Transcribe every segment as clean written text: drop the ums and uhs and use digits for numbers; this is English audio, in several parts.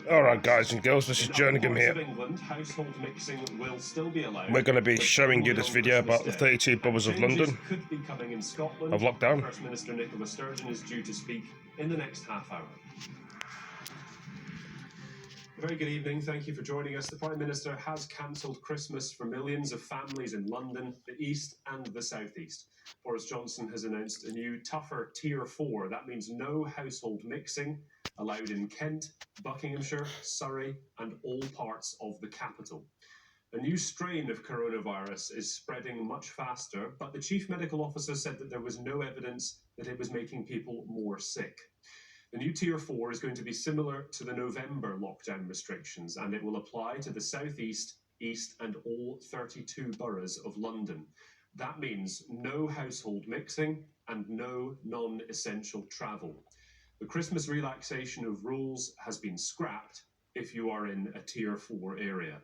Alright guys and girls, this is Jerningham here. We're going to be showing you this video about the 32 boroughs of London could be coming in Scotland. of lockdown. First Minister Nicola Sturgeon is due to speak in the next half hour. A very good evening, thank you for joining us. The Prime Minister has cancelled Christmas for millions of families in London, the East and the South East. Boris Johnson has announced a new, tougher tier 4. That means no household mixing allowed in Kent, Buckinghamshire, Surrey and all parts of the capital. A new strain of coronavirus is spreading much faster, but the Chief Medical Officer said that there was no evidence that it was making people more sick. The new tier 4 is going to be similar to the November lockdown restrictions, and it will apply to the South East, East and all 32 boroughs of London. That means no household mixing and no non-essential travel. The Christmas relaxation of rules has been scrapped if you are in a tier 4 area.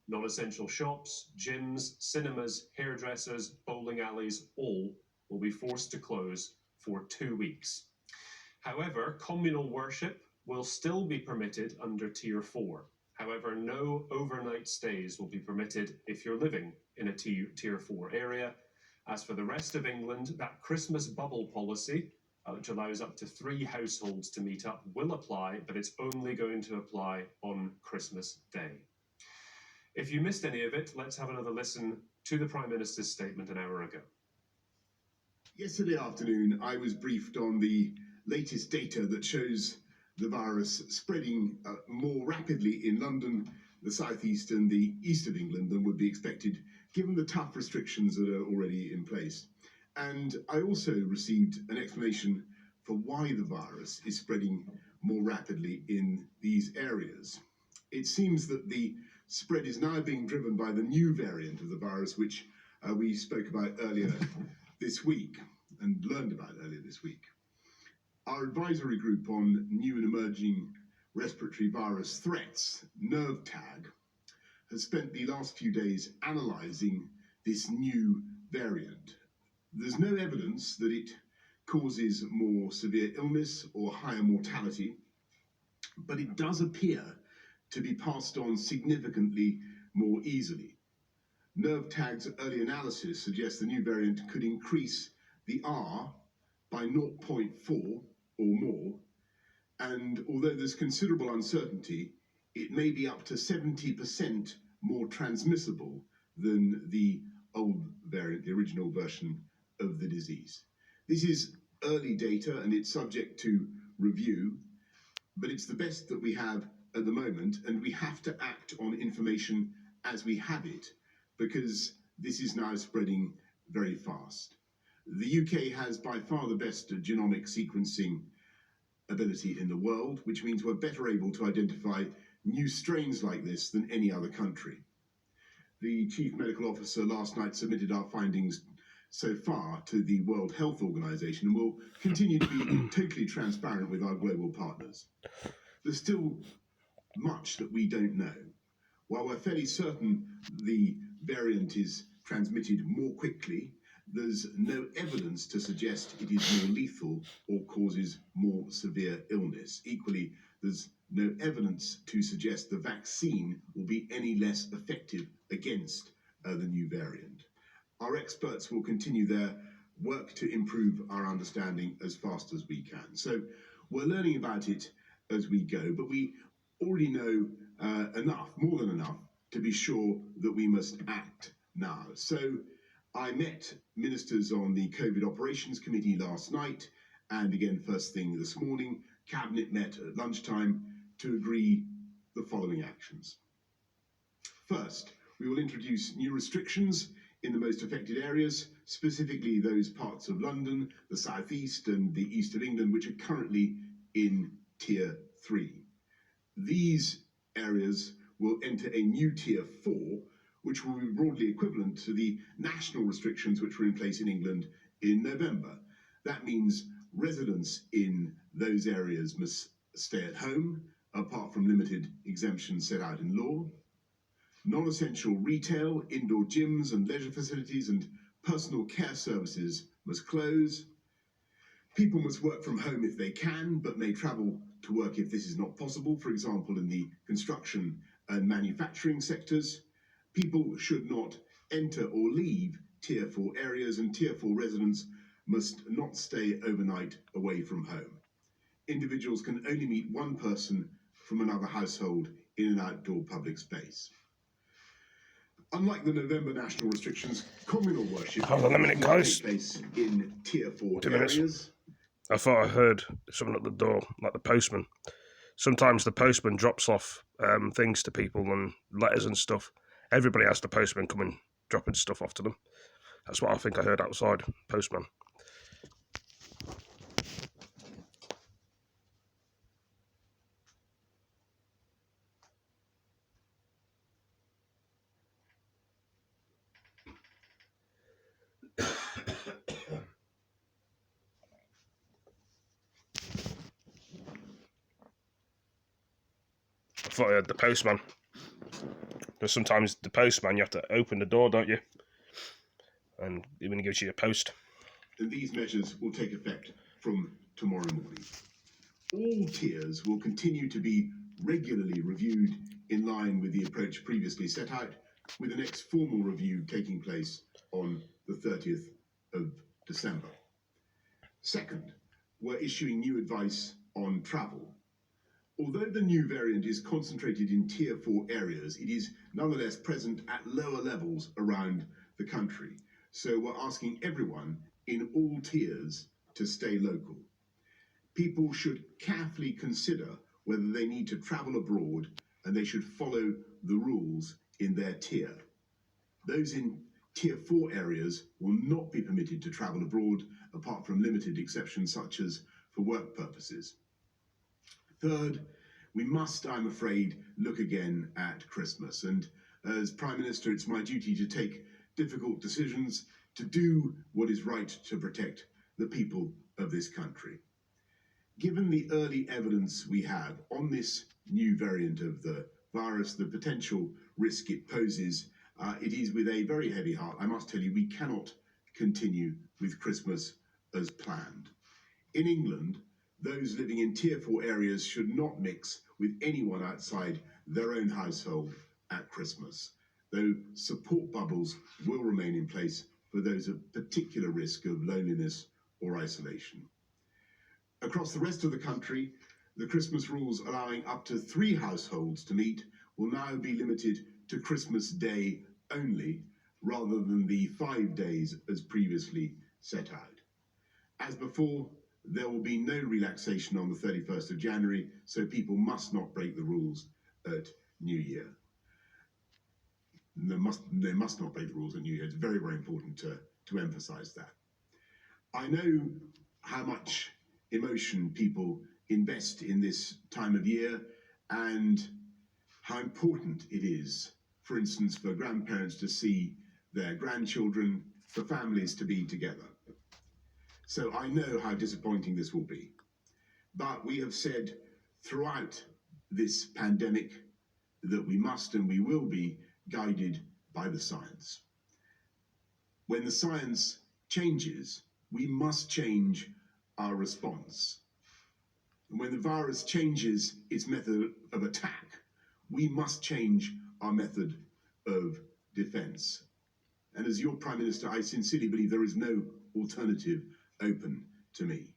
Non-essential shops, gyms, cinemas, hairdressers, bowling alleys, all will be forced to close for 2 weeks. However, communal worship will still be permitted under tier 4. However, no overnight stays will be permitted if you're living in a tier 4 area. As for the rest of England, that Christmas bubble policy, which allows up to 3 households to meet up, will apply, but it's only going to apply on Christmas Day. If you missed any of it, let's have another listen to the Prime Minister's statement an hour ago. Yesterday afternoon, I was briefed on the latest data that shows the virus spreading more rapidly in London, the South East and the East of England than would be expected, given the tough restrictions that are already in place. And I also received an explanation for why the virus is spreading more rapidly in these areas. It seems that the spread is now being driven by the new variant of the virus, which we spoke about earlier this week and learned about earlier this week. Our advisory group on new and emerging respiratory virus threats, NERVTAG, has spent the last few days analysing this new variant. There's no evidence that it causes more severe illness or higher mortality, but it does appear to be passed on significantly more easily. NERVTAG's early analysis suggests the new variant could increase the R by 0.4 or more, and although there's considerable uncertainty, it may be up to 70% more transmissible than the old variant, the original version of the disease. This is early data and it's subject to review, but it's the best that we have at the moment, and we have to act on information as we have it, because this is now spreading very fast. The UK has by far the best genomic sequencing ability in the world, which means we're better able to identify new strains like this than any other country. The Chief Medical Officer last night submitted our findings so far to the World Health Organization, and will continue to be totally transparent with our global partners. There's still much that we don't know. While we're fairly certain the variant is transmitted more quickly, there's no evidence to suggest it is more lethal or causes more severe illness. Equally, there's no evidence to suggest the vaccine will be any less effective against the new variant. Our experts will continue their work to improve our understanding as fast as we can. So we're learning about it as we go, but we already know enough, more than enough, to be sure that we must act now. So I met ministers on the COVID Operations Committee last night, and again first thing this morning. Cabinet met at lunchtime to agree the following actions. First, we will introduce new restrictions in the most affected areas, specifically those parts of London, the South East and the East of England, which are currently in tier 3. These areas will enter a new tier 4, which will be broadly equivalent to the national restrictions which were in place in England in November. That means residents in those areas must stay at home, apart from limited exemptions set out in law. Non-essential retail, indoor gyms and leisure facilities and personal care services must close. People must work from home if they can, but may travel to work if this is not possible, for example, in the construction and manufacturing sectors. People should not enter or leave tier 4 areas, and tier 4 residents must not stay overnight away from home. Individuals can only meet one person from another household in an outdoor public space. Unlike the November national restrictions, communal worship Hold on a minute, will guys. take place in tier 4 2 minutes. areas. I thought I heard someone at the door, like the postman. Sometimes the postman drops off things to people and letters and stuff. Everybody has the postman coming, dropping stuff off to them. That's what I think I heard outside, postman. I thought I heard the postman. Because sometimes the postman, you have to open the door, don't you? And when he gives you a post. And these measures will take effect from tomorrow morning. All tiers will continue to be regularly reviewed in line with the approach previously set out, with the next formal review taking place on the 30th of December. Second, we're issuing new advice on travel. Although the new variant is concentrated in tier 4 areas, it is nonetheless present at lower levels around the country. So we're asking everyone in all tiers to stay local. People should carefully consider whether they need to travel abroad, and they should follow the rules in their tier. Those in tier 4 areas will not be permitted to travel abroad, apart from limited exceptions such as for work purposes. Third, we must, I'm afraid, look again at Christmas. And as Prime Minister, it's my duty to take difficult decisions, to do what is right to protect the people of this country. Given the early evidence we have on this new variant of the virus, the potential risk it poses, it is with a very heavy heart, I must tell you, we cannot continue with Christmas as planned. In England, those living in tier 4 areas should not mix with anyone outside their own household at Christmas, though support bubbles will remain in place for those at particular risk of loneliness or isolation. Across the rest of the country, the Christmas rules allowing up to 3 households to meet will now be limited to Christmas Day only, rather than the 5 days as previously set out. As before, there will be no relaxation on the 31st of January, so people must not break the rules at New Year. They must not break the rules at New Year. It's very, very important to emphasize that. I know how much emotion people invest in this time of year and how important it is, for instance, for grandparents to see their grandchildren, for families to be together. So I know how disappointing this will be. But we have said throughout this pandemic that we must and we will be guided by the science. When the science changes, we must change our response. And when the virus changes its method of attack, we must change our method of defense. And as your Prime Minister, I sincerely believe there is no alternative open to me.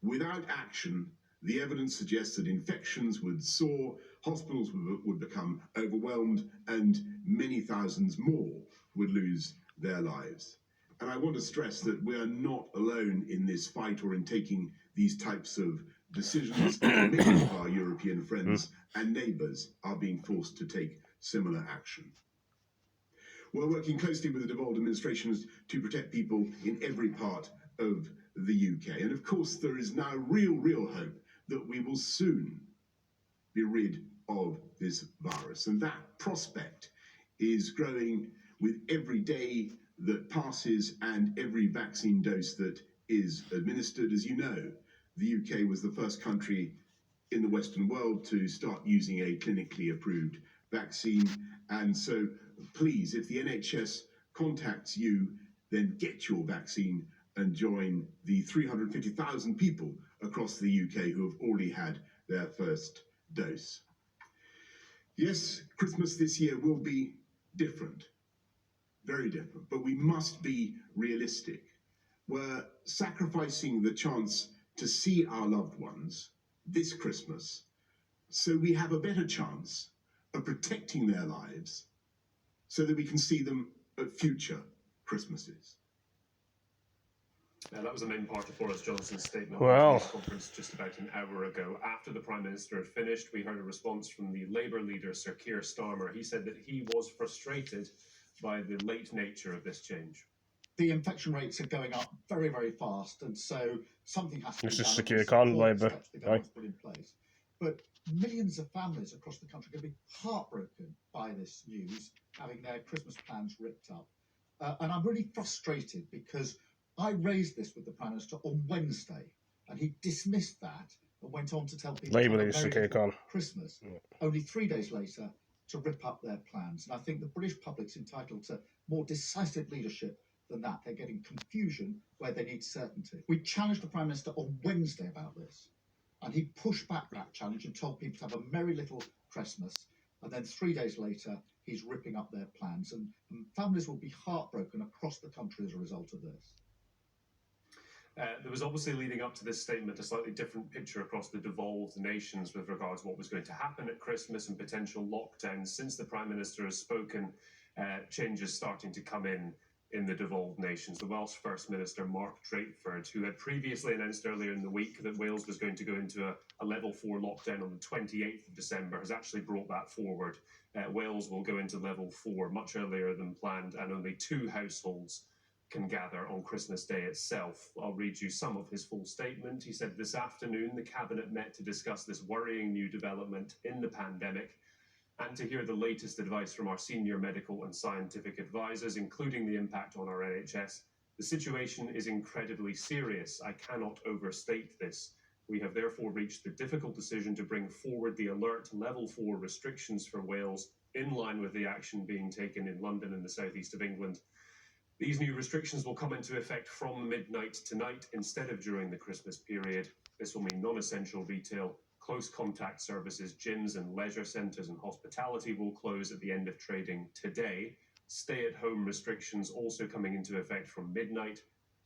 Without action, the evidence suggests that infections would soar, hospitals would become overwhelmed, and many thousands more would lose their lives. And I want to stress that we are not alone in this fight or in taking these types of decisions. Many of our European friends and neighbours are being forced to take similar action. We're working closely with the devolved administrations to protect people in every part of the UK. And of course, there is now real hope that we will soon be rid of this virus. And that prospect is growing with every day that passes and every vaccine dose that is administered. As you know, the UK was the first country in the Western world to start using a clinically approved vaccine. And so please, if the NHS contacts you, then get your vaccine and join the 350,000 people across the UK who have already had their first dose. Yes, Christmas this year will be different, very different, but we must be realistic. We're sacrificing the chance to see our loved ones this Christmas so we have a better chance of protecting their lives so that we can see them at future Christmases. That was the main part of Boris Johnson's statement Well. at the news conference just about an hour ago. After the Prime Minister had finished, we heard a response from the Labour leader, Sir Keir Starmer. He said that he was frustrated by the late nature of this change. The infection rates are going up very, very fast, and so something has to be This done. is and Sir we Keir support Khan, the Labour. steps the government's put in place. But millions of families across the country are going to be heartbroken by this news, having their Christmas plans ripped up. And I'm really frustrated because I raised this with the Prime Minister on Wednesday, and he dismissed that and went on to tell people Labour to have leader a Sir very Keir Khan. difficult Christmas. Yeah. Only 3 days later to rip up their plans. And I think the British public's entitled to more decisive leadership than that. They're getting confusion where they need certainty. We challenged the Prime Minister on Wednesday about this, and he pushed back that challenge and told people to have a merry little Christmas. And then 3 days later, he's ripping up their plans, and families will be heartbroken across the country as a result of this. There was obviously, leading up to this statement, a slightly different picture across the devolved nations with regards to what was going to happen at Christmas and potential lockdowns. Since the Prime Minister has spoken, changes starting to come in the devolved nations. The Welsh First Minister, Mark Drakeford, who had previously announced earlier in the week that Wales was going to go into a level 4 lockdown on the 28th of December, has actually brought that forward. Wales will go into level 4 much earlier than planned, and only 2 households can gather on Christmas Day itself. I'll read you some of his full statement. He said, "This afternoon, the Cabinet met to discuss this worrying new development in the pandemic and to hear the latest advice from our senior medical and scientific advisors, including the impact on our NHS. The situation is incredibly serious. I cannot overstate this. We have therefore reached the difficult decision to bring forward the alert level 4 restrictions for Wales in line with the action being taken in London and the southeast of England. These new restrictions will come into effect from midnight tonight instead of during the Christmas period. This will mean non-essential retail, close contact services, gyms and leisure centres and hospitality will close at the end of trading today. Stay-at-home restrictions also coming into effect from midnight.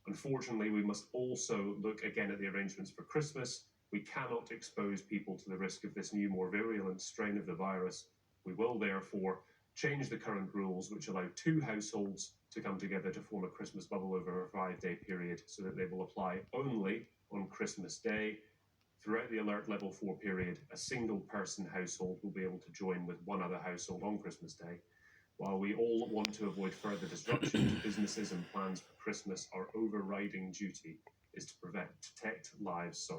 Unfortunately, we must also look again at the arrangements for Christmas. We cannot expose people to the risk of this new, more virulent strain of the virus. We will therefore change the current rules, which allow 2 households to come together to form a Christmas bubble over a 5-day period, so that they will apply only on Christmas Day. Throughout the alert level 4 period, a single person household will be able to join with one other household on Christmas Day. While we all want to avoid further disruption to businesses and plans for Christmas, our overriding duty is to protect lives,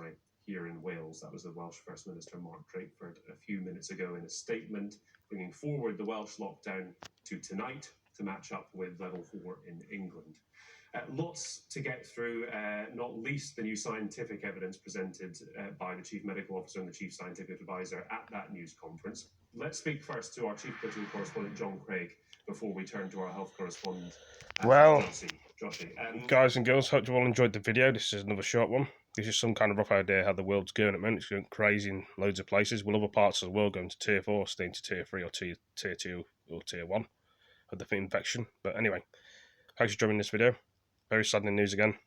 here in Wales." That was the Welsh First Minister, Mark Drakeford, a few minutes ago in a statement, bringing forward the Welsh lockdown to tonight to match up with level 4 in England. Lots to get through, not least the new scientific evidence presented by the Chief Medical Officer and the Chief Scientific Advisor at that news conference. Let's speak first to our Chief Political Correspondent, John Craig, before we turn to our health correspondent, Well, Joshy. Guys and girls, hope you all enjoyed the video. This is another short one. Gives you some kind of rough idea how the world's going at the moment. It's going crazy in loads of places. Will other parts of the world going to tier 4, staying to tier 3 or tier 2 or tier 1 of the infection? But anyway, thanks for joining this video. Very saddening news again.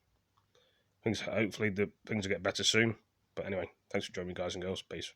Hopefully things will get better soon. But anyway, thanks for joining me, guys and girls. Peace.